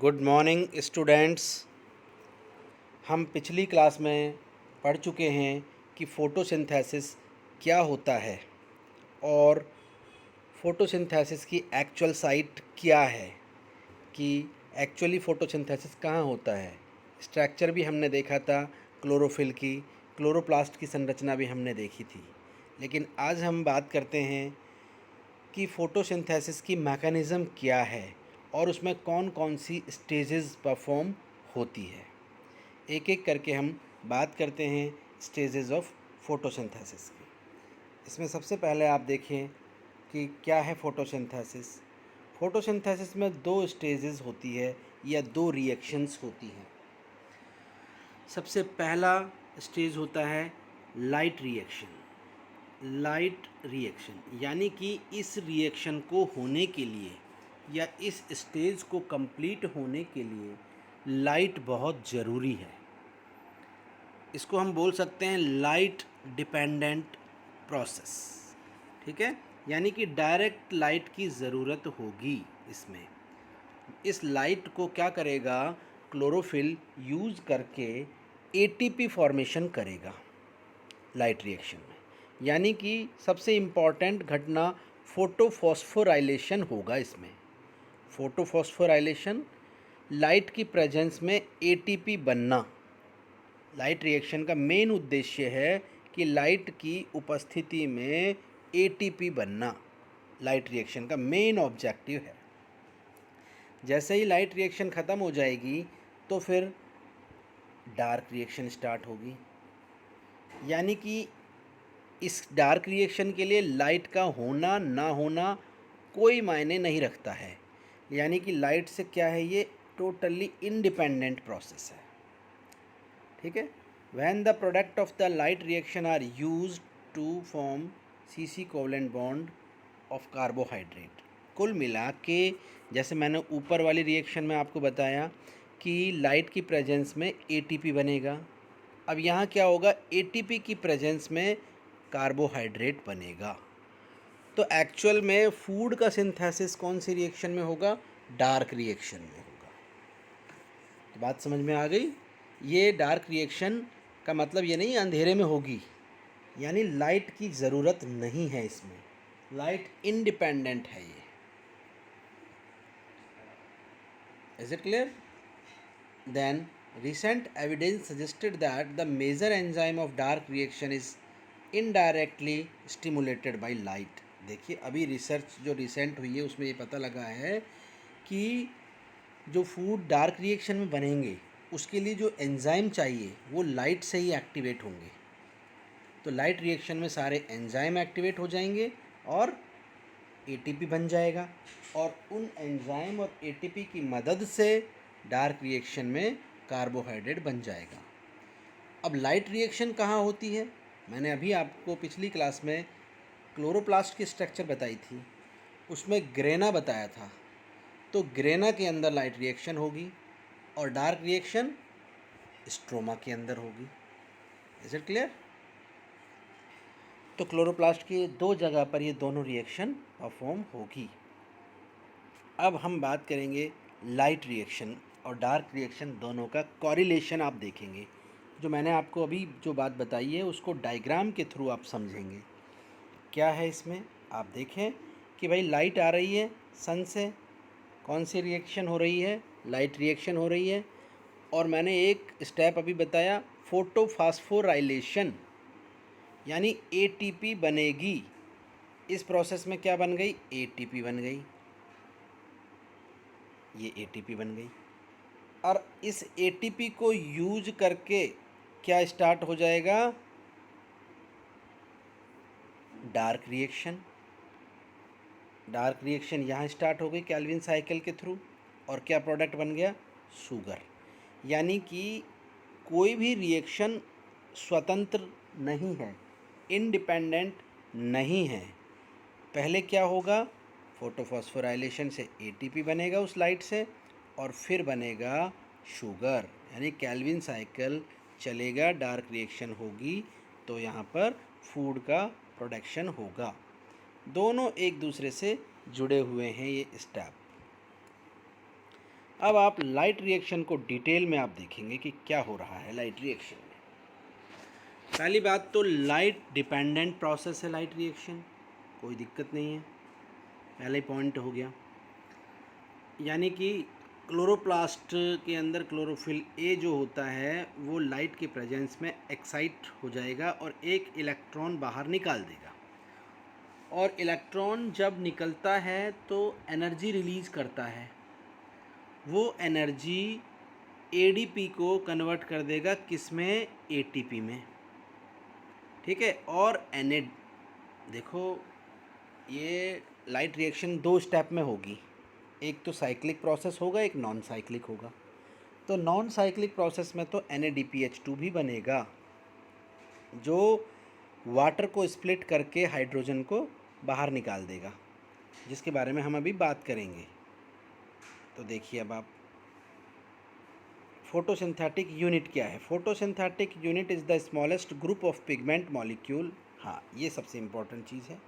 Good morning students. हम पिछली class में पढ़ चुके हैं कि फ़ोटोसिंथेसिस क्या होता है और फ़ोटोसिंथेसिस की एक्चुअल साइट क्या है, कि एक्चुअली फ़ोटोसिंथेसिस कहाँ होता है। स्ट्रक्चर भी हमने देखा था, क्लोरोफिल की, क्लोरोप्लास्ट की संरचना भी हमने देखी थी। लेकिन आज हम बात करते हैं कि फ़ोटोसिंथेसिस की मैकेनिज़्म क्या है और उसमें कौन कौन सी स्टेजेस परफॉर्म होती है। एक एक करके हम बात करते हैं स्टेजेस ऑफ फ़ोटोसिंथेसिस की। इसमें सबसे पहले आप देखें कि क्या है फ़ोटोसिंथेसिस। फ़ोटोसिंथेसिस में दो स्टेजेस होती है या दो रिएक्शंस होती हैं। सबसे पहला स्टेज होता है लाइट रिएक्शन। लाइट रिएक्शन यानी कि इस रिएक्शन को होने के लिए या इस स्टेज को कंप्लीट होने के लिए लाइट बहुत ज़रूरी है। इसको हम बोल सकते हैं लाइट डिपेंडेंट प्रोसेस। ठीक है, यानी कि डायरेक्ट लाइट की ज़रूरत होगी इसमें। इस लाइट को क्या करेगा, क्लोरोफिल यूज़ करके एटीपी फॉर्मेशन करेगा लाइट रिएक्शन में। यानी कि सबसे इम्पॉर्टेंट घटना फोटोफॉस्फोराइलेशन होगा इसमें। फोटोफॉस्फोराइलेशन, लाइट की प्रेजेंस में एटीपी बनना। लाइट रिएक्शन का मेन उद्देश्य है कि लाइट की उपस्थिति में एटीपी बनना लाइट रिएक्शन का मेन ऑब्जेक्टिव है। जैसे ही लाइट रिएक्शन ख़त्म हो जाएगी तो फिर डार्क रिएक्शन स्टार्ट होगी। यानी कि इस डार्क रिएक्शन के लिए लाइट का होना ना होना कोई मायने नहीं रखता है। यानी कि लाइट से क्या है, ये टोटली इंडिपेंडेंट प्रोसेस है। ठीक है। When the product of the light reaction are used to form C covalent bond of carbohydrate. कुल मिला के जैसे मैंने ऊपर वाली रिएक्शन में आपको बताया कि लाइट की प्रेजेंस में एटीपी बनेगा। अब यहाँ क्या होगा, एटीपी की प्रेजेंस में कार्बोहाइड्रेट बनेगा। तो एक्चुअल में फूड का सिंथेसिस कौन सी रिएक्शन में होगा, डार्क रिएक्शन में होगा। तो बात समझ में आ गई। ये डार्क रिएक्शन का मतलब ये नहीं अंधेरे में होगी, यानी लाइट की ज़रूरत नहीं है इसमें, लाइट इंडिपेंडेंट है ये। Is it clear? Then recent evidence suggested that the major enzyme of dark reaction is indirectly stimulated by light। देखिए अभी रिसर्च जो रिसेंट हुई है उसमें ये पता लगा है कि जो फूड डार्क रिएक्शन में बनेंगे उसके लिए जो एंजाइम चाहिए वो लाइट से ही एक्टिवेट होंगे। तो लाइट रिएक्शन में सारे एंजाइम एक्टिवेट हो जाएंगे और एटीपी बन जाएगा, और उन एंजाइम और एटीपी की मदद से डार्क रिएक्शन में कार्बोहाइड्रेट बन जाएगा। अब लाइट रिएक्शन कहाँ होती है, मैंने अभी आपको पिछली क्लास में क्लोरोप्लास्ट की स्ट्रक्चर बताई थी, उसमें ग्रेना बताया था। तो ग्रेना के अंदर लाइट रिएक्शन होगी और डार्क रिएक्शन स्ट्रोमा के अंदर होगी। Is it clear? तो क्लोरोप्लास्ट की दो जगह पर ये दोनों रिएक्शन परफॉर्म होगी। अब हम बात करेंगे लाइट रिएक्शन और डार्क रिएक्शन दोनों का कॉरिलेशन। आप देखेंगे जो मैंने आपको अभी जो बात बताई है उसको डायग्राम के थ्रू आप समझेंगे क्या है इसमें। आप देखें कि भाई लाइट आ रही है सन से, कौन सी रिएक्शन हो रही है, लाइट रिएक्शन हो रही है। और मैंने एक स्टेप अभी बताया फोटोफॉस्फोराइलेशन, यानी एटीपी बनेगी। इस प्रोसेस में क्या बन गई, एटीपी बन गई, ये एटीपी बन गई। और इस एटीपी को यूज करके क्या स्टार्ट हो जाएगा, डार्क रिएक्शन। डार्क रिएक्शन यहाँ स्टार्ट हो गई कैल्विन साइकिल के थ्रू, और क्या प्रोडक्ट बन गया, शुगर। यानी कि कोई भी रिएक्शन स्वतंत्र नहीं है, इंडिपेंडेंट नहीं है। पहले क्या होगा, फोटोफॉस्फोराइलेशन से एटीपी बनेगा उस लाइट से, और फिर बनेगा शुगर, यानी कैल्विन साइकिल चलेगा, डार्क रिएक्शन होगी, तो यहाँ पर फूड का प्रोडक्शन होगा। दोनों एक दूसरे से जुड़े हुए हैं ये स्टेप। अब आप लाइट रिएक्शन को डिटेल में आप देखेंगे कि क्या हो रहा है लाइट रिएक्शन में। पहली बात तो लाइट डिपेंडेंट प्रोसेस है लाइट रिएक्शन, कोई दिक्कत नहीं है, पहला ही पॉइंट हो गया। यानी कि क्लोरोप्लास्ट के अंदर क्लोरोफिल ए जो होता है वो लाइट के प्रेजेंस में एक्साइट हो जाएगा और एक इलेक्ट्रॉन बाहर निकाल देगा, और इलेक्ट्रॉन जब निकलता है तो एनर्जी रिलीज़ करता है। वो एनर्जी एडीपी को कन्वर्ट कर देगा किस में, एटीपी में। ठीक है। और देखो ये लाइट रिएक्शन दो स्टेप में होगी, एक तो साइक्लिक प्रोसेस होगा, एक नॉन साइक्लिक होगा। तो नॉन साइक्लिक प्रोसेस में तो NaDPH2 भी बनेगा जो वाटर को स्प्लिट करके हाइड्रोजन को बाहर निकाल देगा, जिसके बारे में हम अभी बात करेंगे। तो देखिए अब आप, फोटोसिंथेटिक यूनिट क्या है। Photosynthetic unit is the smallest group of pigment molecule. हाँ, ये सबसे इम्पोर्टेंट चीज़ है।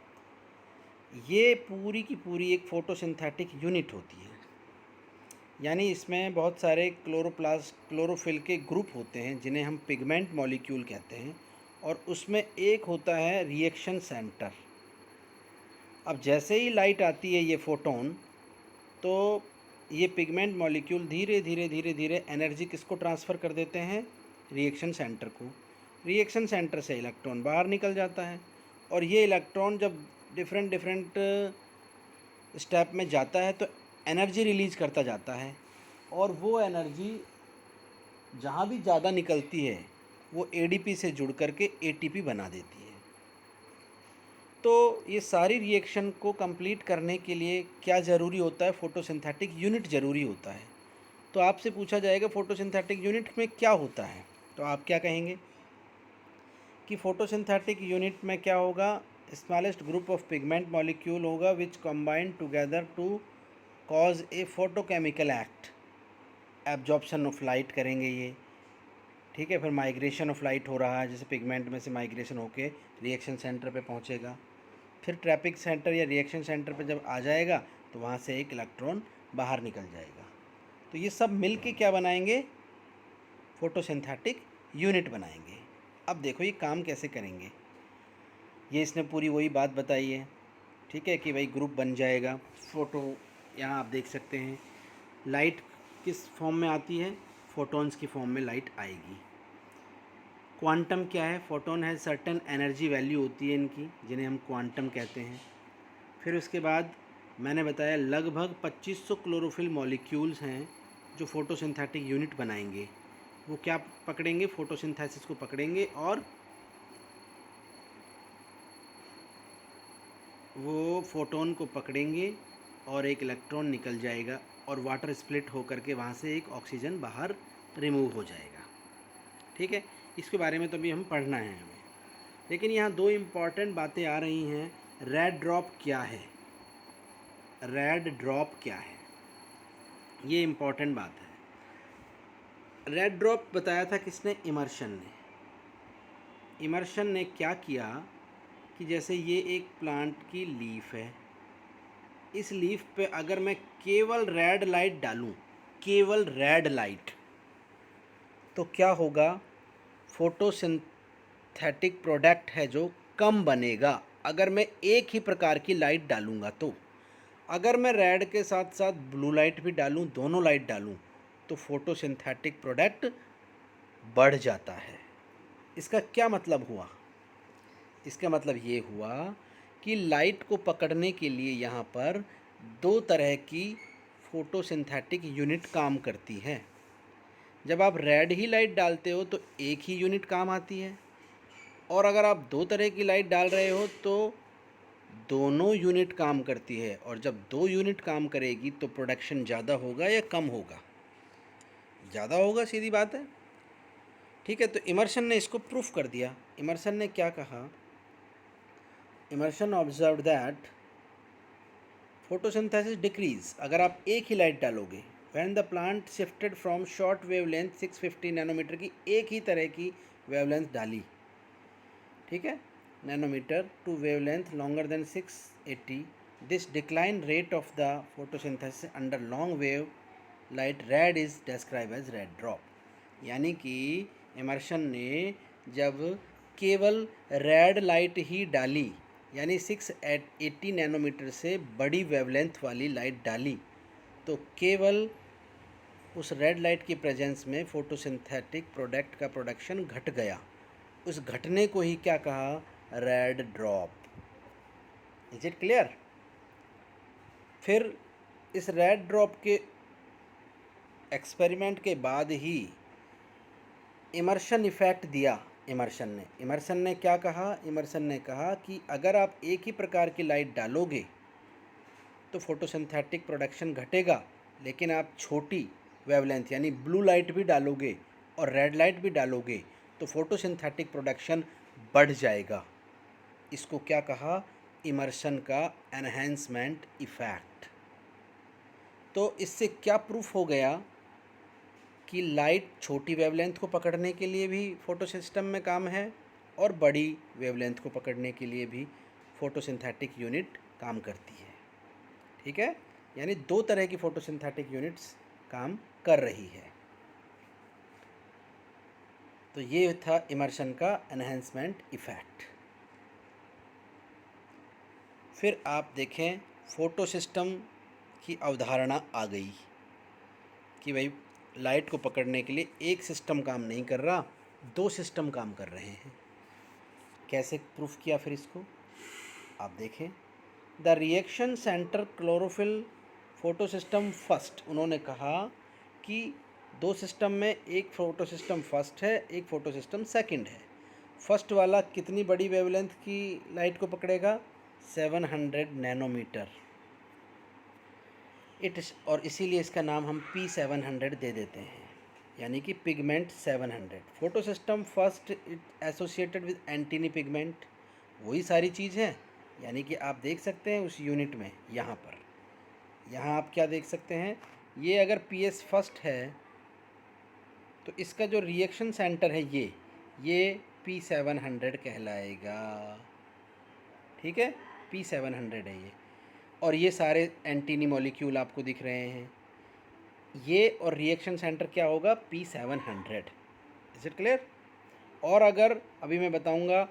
ये पूरी की पूरी एक फोटोसिंथेटिक यूनिट होती है, यानी इसमें बहुत सारे क्लोरोफिल के ग्रुप होते हैं जिन्हें हम पिगमेंट मॉलिक्यूल कहते हैं, और उसमें एक होता है रिएक्शन सेंटर। अब जैसे ही लाइट आती है, ये फोटोन, तो ये पिगमेंट मॉलिक्यूल धीरे धीरे धीरे धीरे एनर्जी किसको ट्रांसफ़र कर देते हैं, रिएक्शन सेंटर को। रिएक्शन सेंटर से इलेक्ट्रॉन बाहर निकल जाता है, और ये इलेक्ट्रॉन जब डिफरेंट डिफरेंट स्टेप में जाता है तो एनर्जी रिलीज़ करता जाता है, और वो एनर्जी जहाँ भी ज़्यादा निकलती है वो एडीपी से जुड़ करके एटीपी बना देती है। तो ये सारी रिएक्शन को कंप्लीट करने के लिए क्या ज़रूरी होता है, फोटोसिंथेटिक यूनिट ज़रूरी होता है। तो आपसे पूछा जाएगा फोटोसिंथेटिक यूनिट में क्या होता है, तो आप क्या कहेंगे कि फोटोसिंथेटिक यूनिट में क्या होगा, smallest group of pigment molecule होगा which combine together to cause a photochemical act. Absorption of light करेंगे ये, ठीक है। फिर माइग्रेशन ऑफ लाइट हो रहा है, जैसे पिगमेंट में से माइग्रेशन होके रिएक्शन सेंटर पे पहुंचेगा, फिर ट्रैपिक सेंटर या रिएक्शन सेंटर पे जब आ जाएगा तो वहाँ से एक इलेक्ट्रॉन बाहर निकल जाएगा। तो ये सब मिल के क्या बनाएंगे, फोटोसिंथेटिक यूनिट बनाएंगे। अब देखो ये काम कैसे करेंगे, ये इसने पूरी वही बात बताई है, ठीक है, कि भाई ग्रुप बन जाएगा। फ़ोटो यहाँ आप देख सकते हैं, लाइट किस फॉर्म में आती है, फोटॉन्स की फॉर्म में लाइट आएगी। क्वांटम क्या है, फोटोन है सर्टेन एनर्जी वैल्यू होती है इनकी, जिन्हें हम क्वांटम कहते हैं। फिर उसके बाद मैंने बताया लगभग 2500 क्लोरोफिल मॉलिक्यूल्स हैं जो फोटोसिंथेटिक यूनिट बनाएंगे। वो क्या पकड़ेंगे, फोटोसिंथेसिस को पकड़ेंगे, और वो फोटोन को पकड़ेंगे और एक इलेक्ट्रॉन निकल जाएगा, और वाटर स्प्लिट होकर के वहाँ से एक ऑक्सीजन बाहर रिमूव हो जाएगा। ठीक है, इसके बारे में तो अभी हम पढ़ना है हमें, लेकिन यहाँ दो इम्पॉर्टेंट बातें आ रही हैं। रेड ड्रॉप क्या है, रेड ड्रॉप क्या है, ये इम्पॉर्टेंट बात है। रेड ड्रॉप बताया था किसने, इमर्शन ने। इमर्शन ने क्या किया कि जैसे ये एक प्लांट की लीफ है, इस लीफ पे अगर मैं केवल रेड लाइट डालूं, केवल रेड लाइट, तो क्या होगा, फोटोसिंथेटिक प्रोडक्ट है जो कम बनेगा अगर मैं एक ही प्रकार की लाइट डालूंगा। तो अगर मैं रेड के साथ साथ ब्लू लाइट भी डालूं, दोनों लाइट डालूं, तो फोटोसिंथेटिक प्रोडक्ट बढ़ जाता है। इसका क्या मतलब हुआ, इसका मतलब ये हुआ कि लाइट को पकड़ने के लिए यहाँ पर दो तरह की फोटोसिंथेटिक यूनिट काम करती है। जब आप रेड ही लाइट डालते हो तो एक ही यूनिट काम आती है, और अगर आप दो तरह की लाइट डाल रहे हो तो दोनों यूनिट काम करती है, और जब दो यूनिट काम करेगी तो प्रोडक्शन ज़्यादा होगा या कम होगा, ज़्यादा होगा, सीधी बात है। ठीक है, तो इमर्शन ने इसको प्रूफ कर दिया। इमर्शन ने क्या कहा, Emerson observe that photosynthesis decrease, अगर आप एक ही लाइट डालोगे, when the plant shifted from short wavelength 650 nanometre की एक ही तरह की वेवलेंथ डाली, ठीक है, nanometre, to wavelength longer than 680, this decline rate of the photosynthesis under long wave light red is describe as red drop. यानी कि इमर्शन ने जब केवल रेड लाइट ही डाली, यानी 680 नैनोमीटर से बड़ी वेवलेंथ वाली लाइट डाली, तो केवल उस रेड लाइट की प्रेजेंस में फोटोसिंथेटिक प्रोडक्ट का प्रोडक्शन घट गया। उस घटने को ही क्या कहा? Red drop. Is it clear? फिर इस रेड ड्रॉप के एक्सपेरिमेंट के बाद ही इमर्शन इफ़ेक्ट दिया इमर्सन ने क्या कहा? इमर्सन ने कहा कि अगर आप एक ही प्रकार की लाइट डालोगे तो फोटोसिंथेटिक प्रोडक्शन घटेगा, लेकिन आप छोटी वेवलेंथ यानी ब्लू लाइट भी डालोगे और रेड लाइट भी डालोगे तो फोटोसिंथेटिक प्रोडक्शन बढ़ जाएगा। इसको क्या कहा? इमर्शन का एनहेंसमेंट इफ़ेक्ट। तो इससे क्या प्रूफ हो गया कि लाइट छोटी वेवलेंथ को पकड़ने के लिए भी फोटो सिस्टम में काम है और बड़ी वेवलेंथ को पकड़ने के लिए भी फोटोसिंथेटिक यूनिट काम करती है। ठीक है, यानी दो तरह की फोटोसिंथेटिक यूनिट्स काम कर रही है। तो ये था इमर्शन का एनहेंसमेंट इफ़ेक्ट। फिर आप देखें फोटो सिस्टम की अवधारणा आ गई कि भाई लाइट को पकड़ने के लिए एक सिस्टम काम नहीं कर रहा, दो सिस्टम काम कर रहे हैं। कैसे प्रूफ किया फिर इसको? आप देखें, the reaction centre chlorophyll photo system first. उन्होंने कहा कि दो सिस्टम में एक फोटो सिस्टम फर्स्ट है, एक फोटो सिस्टम सेकंड है। फर्स्ट वाला कितनी बड़ी वेवलेंथ की लाइट को पकड़ेगा? 700 नैनोमीटर। और इसीलिए इसका नाम हम P700 दे देते हैं, यानी कि pigment 700। Photo system first it associated with antennae pigment, वही सारी चीज़ है। यानी कि आप देख सकते हैं उस यूनिट में, यहाँ आप क्या देख सकते हैं, ये अगर PS फर्स्ट है तो इसका जो रिएक्शन सेंटर है ये P700 कहलाएगा। ठीक है, P700 है ये। और ये सारे एंटीनी मॉलिक्यूल आपको दिख रहे हैं, ये और रिएक्शन सेंटर क्या होगा? P700। Is it clear? और अगर अभी मैं बताऊंगा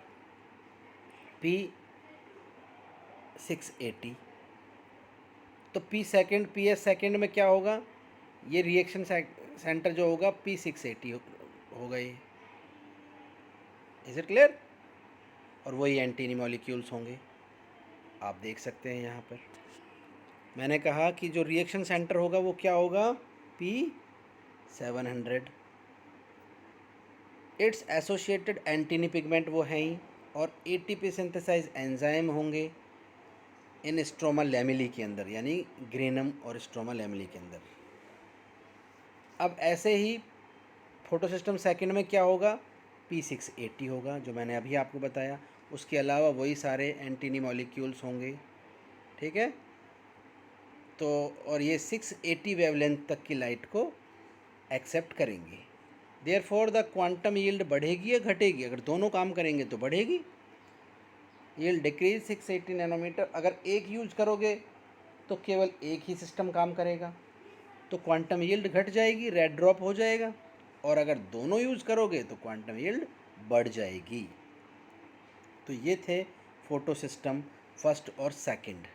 P680, तो PS सेकेंड में क्या होगा? ये रिएक्शन सेंटर जो होगा P680 होगा ये। Is it clear? और वही एंटीनी मॉलिक्यूल्स होंगे, आप देख सकते हैं यहाँ पर। मैंने कहा कि जो रिएक्शन सेंटर होगा वो क्या होगा? P700। It's associated antennae pigment वो हैं ही, और ATP सिंथेसाइज एंजाइम होंगे इन स्ट्रोमा लैमेली के अंदर, यानी ग्रेनम और स्ट्रोमा लैमेली के अंदर। अब ऐसे ही फोटो सिस्टम सेकेंड में क्या होगा? P680 होगा, जो मैंने अभी आपको बताया। उसके अलावा वही सारे एंटीनी मॉलिक्यूल्स होंगे। ठीक है, तो और ये 680 वेवलेंथ तक की लाइट को एक्सेप्ट करेंगे। देयरफॉर द क्वांटम यील्ड बढ़ेगी या घटेगी? अगर दोनों काम करेंगे तो बढ़ेगी। Yield decrease 680 nanometre. अगर एक यूज करोगे तो केवल एक ही सिस्टम काम करेगा, तो क्वांटम यील्ड घट जाएगी, रेड ड्रॉप हो जाएगा। और अगर दोनों यूज करोगे तो क्वांटम यील्ड बढ़ जाएगी। तो ये थे फोटो सिस्टम फर्स्ट और सेकंड।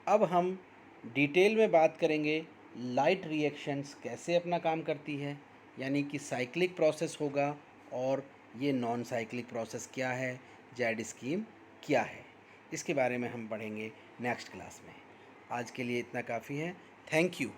अब हम डिटेल में बात करेंगे लाइट रिएक्शंस कैसे अपना काम करती है, यानी कि साइक्लिक प्रोसेस होगा और ये नॉन साइक्लिक प्रोसेस क्या है, जेड स्कीम क्या है, इसके बारे में हम पढ़ेंगे नेक्स्ट क्लास में। आज के लिए इतना काफ़ी है। Thank you.